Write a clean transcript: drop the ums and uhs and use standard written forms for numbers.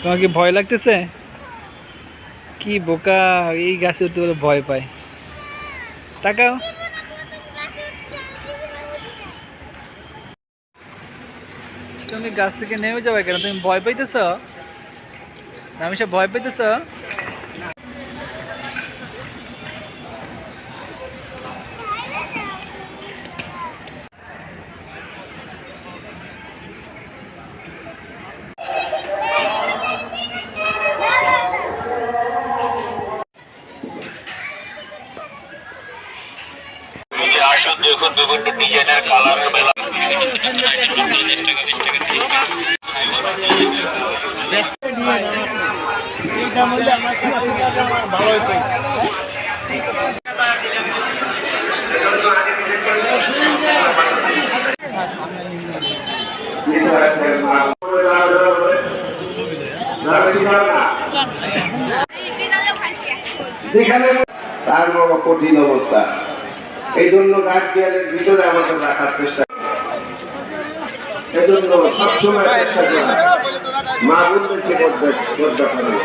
তোমার কি ভয় লাগতেছে? কি বোকা, এই গাছে উঠতে বলে ভয় পায়। তাকাও। তুমি গাছ থেকে নেমে যাবে কেন? তুমি ভয় পাইতেছ? আমি সব ভয় পাইতেছ? দেখুন বিভিন্ন ডিজাইনের কালারের মেলা যেখানে তার বড় কঠিন অবস্থা, এই জন্য গার্জিয়ানের ভিতরে আমাদের রাখার চেষ্টা, এজন্য সবসময় চেষ্টা করা মা বোনদেরকে